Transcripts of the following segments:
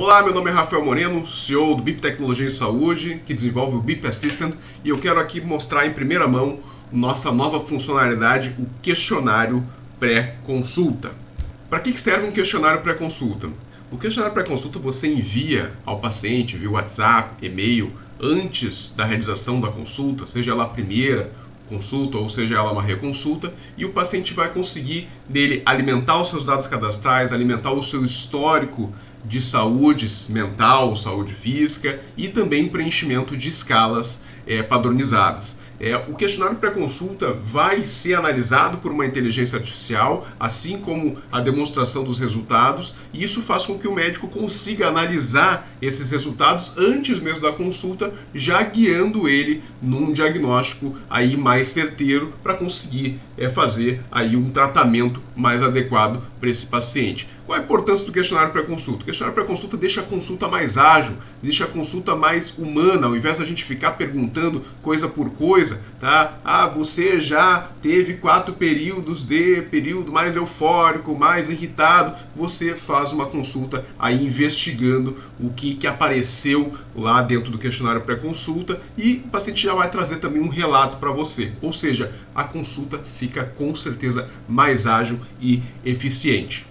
Olá, meu nome é Rafael Moreno, CEO do BIP Tecnologia em Saúde, que desenvolve o BIP Assistant, e eu quero aqui mostrar em primeira mão nossa nova funcionalidade, o questionário pré-consulta. Para que serve um questionário pré-consulta? O questionário pré-consulta você envia ao paciente via WhatsApp, e-mail, antes da realização da consulta, seja ela a primeira consulta ou seja ela uma reconsulta, e o paciente vai conseguir dele alimentar os seus dados cadastrais, alimentar o seu histórico de saúde mental, saúde física e também preenchimento de escalas padronizadas. O questionário pré-consulta vai ser analisado por uma inteligência artificial, assim como a demonstração dos resultados, e isso faz com que o médico consiga analisar esses resultados antes mesmo da consulta, já guiando ele num diagnóstico aí mais certeiro para conseguir fazer aí um tratamento mais adequado para esse paciente. Qual a importância do questionário pré-consulta? O questionário pré-consulta deixa a consulta mais ágil, deixa a consulta mais humana, ao invés da gente ficar perguntando coisa por coisa, tá? Você já teve 4 períodos de período mais eufórico, mais irritado, você faz uma consulta aí investigando o que apareceu lá dentro do questionário pré-consulta e o paciente já vai trazer também um relato para você, ou seja, a consulta fica com certeza mais ágil e eficiente.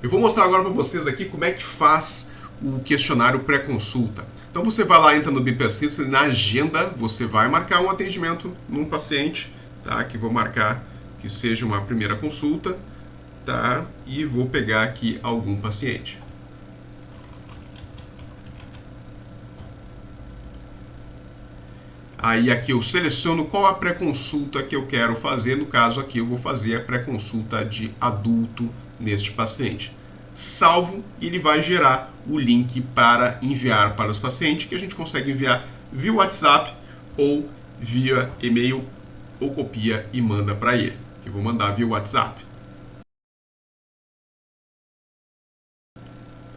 Eu vou mostrar agora para vocês aqui como é que faz o questionário pré-consulta. Então você vai lá, entra no BIP Assistant, na agenda, você vai marcar um atendimento num paciente, tá? Que vou marcar que seja uma primeira consulta, tá? E vou pegar aqui algum paciente. Aí aqui eu seleciono qual a pré-consulta que eu quero fazer. No caso aqui eu vou fazer a pré-consulta de adulto neste paciente. Salvo e ele vai gerar o link para enviar para os pacientes, que a gente consegue enviar via WhatsApp ou via e-mail, ou copia e manda para ele. Eu vou mandar via WhatsApp.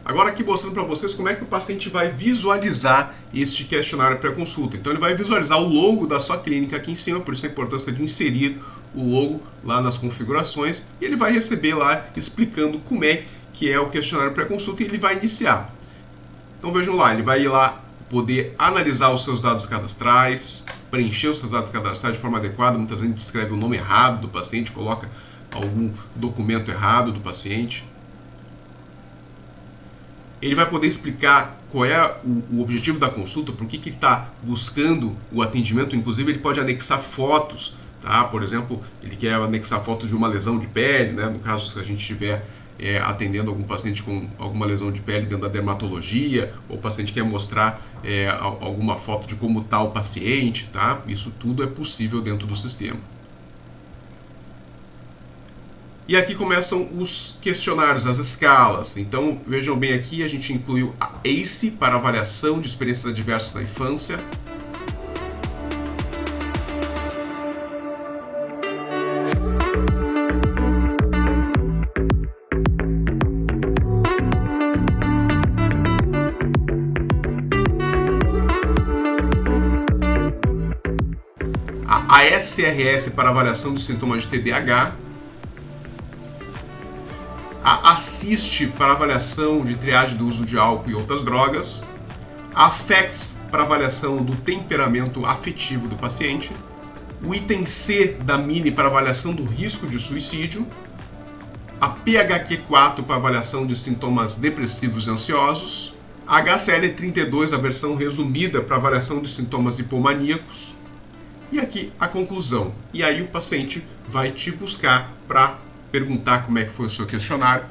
Agora aqui mostrando para vocês como é que o paciente vai visualizar este questionário pré-consulta. Então ele vai visualizar o logo da sua clínica aqui em cima, por isso a importância de inserir o logo lá nas configurações, e ele vai receber lá explicando como é que é o questionário pré-consulta e ele vai iniciar. Então vejam lá, ele vai ir lá poder analisar os seus dados cadastrais, preencher os seus dados cadastrais de forma adequada. Muitas vezes a gente escreve o nome errado do paciente, coloca algum documento errado do paciente. Ele vai poder explicar qual é o objetivo da consulta, por que ele está buscando o atendimento. Inclusive ele pode anexar fotos, tá? Por exemplo, ele quer anexar fotos de uma lesão de pele, né? No caso, se a gente estiver atendendo algum paciente com alguma lesão de pele dentro da dermatologia, ou o paciente quer mostrar alguma foto de como está o paciente, tá? Isso tudo é possível dentro do sistema. E aqui começam os questionários, as escalas. Então, vejam bem aqui, a gente incluiu a ACE para avaliação de experiências adversas na infância. A ASRS para avaliação de sintomas de TDAH. A ASSIST para avaliação de triagem do uso de álcool e outras drogas, a AFFECTS para avaliação do temperamento afetivo do paciente, o item C da MINI para avaliação do risco de suicídio, a PHQ-4 para avaliação de sintomas depressivos e ansiosos, a HCL-32, a versão resumida para avaliação de sintomas hipomaníacos, e aqui a conclusão. E aí o paciente vai te buscar para perguntar como é que foi o seu questionário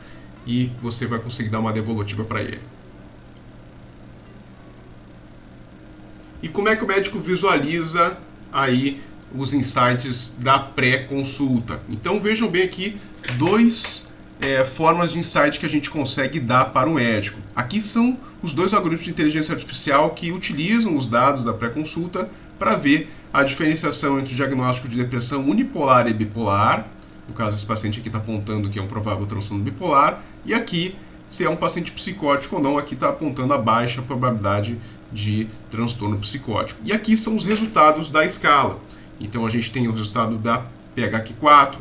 e você vai conseguir dar uma devolutiva para ele. E como é que o médico visualiza aí os insights da pré-consulta? Então vejam bem aqui dois formas de insight que a gente consegue dar para o médico. Aqui são os dois algoritmos de inteligência artificial que utilizam os dados da pré-consulta para ver a diferenciação entre o diagnóstico de depressão unipolar e bipolar. No caso, esse paciente aqui está apontando que é um provável transtorno bipolar. E aqui, se é um paciente psicótico ou não, aqui está apontando a baixa probabilidade de transtorno psicótico. E aqui são os resultados da escala. Então a gente tem o resultado da PHQ-4,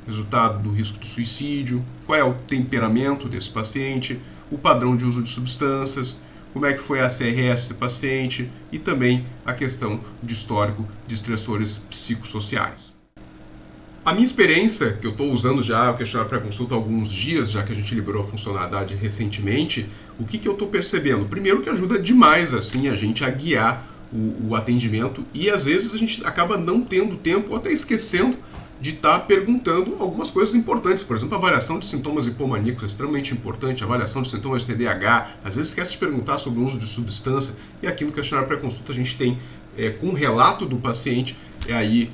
resultado do risco do suicídio, qual é o temperamento desse paciente, o padrão de uso de substâncias, como é que foi a CRS desse paciente e também a questão de histórico de estressores psicossociais. A minha experiência, que eu estou usando já o questionário pré-consulta há alguns dias, já que a gente liberou a funcionalidade recentemente, o que eu estou percebendo? Primeiro que ajuda demais assim, a gente a guiar o atendimento e às vezes a gente acaba não tendo tempo ou até esquecendo de estar perguntando algumas coisas importantes. Por exemplo, a avaliação de sintomas hipomaníacos é extremamente importante, a avaliação de sintomas de TDAH, às vezes esquece de perguntar sobre o uso de substância, e aqui no questionário pré-consulta a gente tem, com o relato do paciente, aí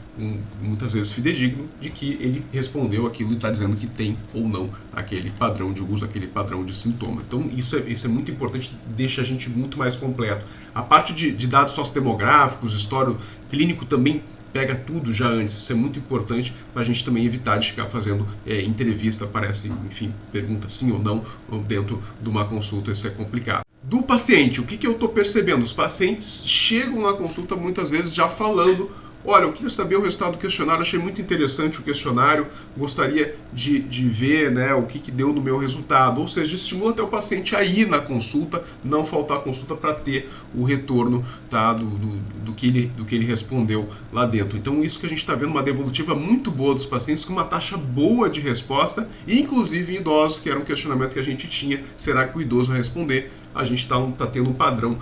muitas vezes fidedigno, de que ele respondeu aquilo e está dizendo que tem ou não aquele padrão de uso, aquele padrão de sintoma. Então isso é muito importante, deixa a gente muito mais completo. A parte de dados sociodemográficos, histórico clínico também pega tudo já antes, isso é muito importante para a gente também evitar de ficar fazendo entrevista, aparece, enfim, pergunta sim ou não dentro de uma consulta, isso é complicado. Do paciente, o que eu estou percebendo? Os pacientes chegam na consulta muitas vezes já falando: olha, eu queria saber o resultado do questionário, achei muito interessante o questionário, gostaria de ver, né, o que deu no meu resultado. Ou seja, estimula até o paciente a ir na consulta, não faltar a consulta para ter o retorno, tá, do que ele respondeu lá dentro. Então isso que a gente está vendo, uma devolutiva muito boa dos pacientes, com uma taxa boa de resposta, inclusive em idosos, que era um questionamento que a gente tinha: será que o idoso vai responder? A gente está tendo um padrão,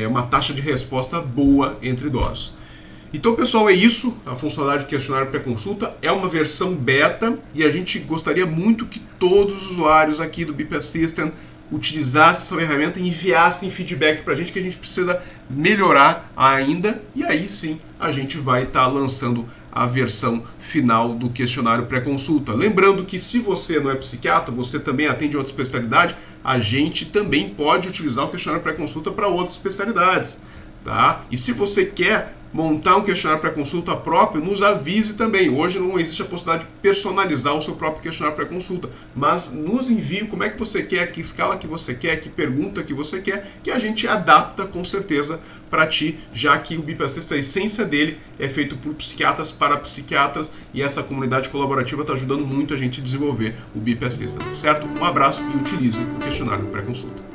uma taxa de resposta boa entre idosos. Então, pessoal, é isso. A funcionalidade de questionário pré-consulta é uma versão beta e a gente gostaria muito que todos os usuários aqui do BIP Assistant utilizassem essa ferramenta e enviassem feedback para a gente, que a gente precisa melhorar ainda, e aí sim a gente vai estar lançando a versão final do questionário pré-consulta. Lembrando que se você não é psiquiatra, você também atende outra especialidade, a gente também pode utilizar o questionário pré-consulta para outras especialidades, tá? E se você quer montar um questionário pré-consulta próprio, nos avise também. Hoje não existe a possibilidade de personalizar o seu próprio questionário pré-consulta, mas nos envie como é que você quer, que escala que você quer, que pergunta que você quer, que a gente adapta com certeza para ti, já que o BIP Assistant, a essência dele é feito por psiquiatras para psiquiatras, e essa comunidade colaborativa está ajudando muito a gente a desenvolver o BIP Assistant, certo? Um abraço e utilize o questionário pré-consulta.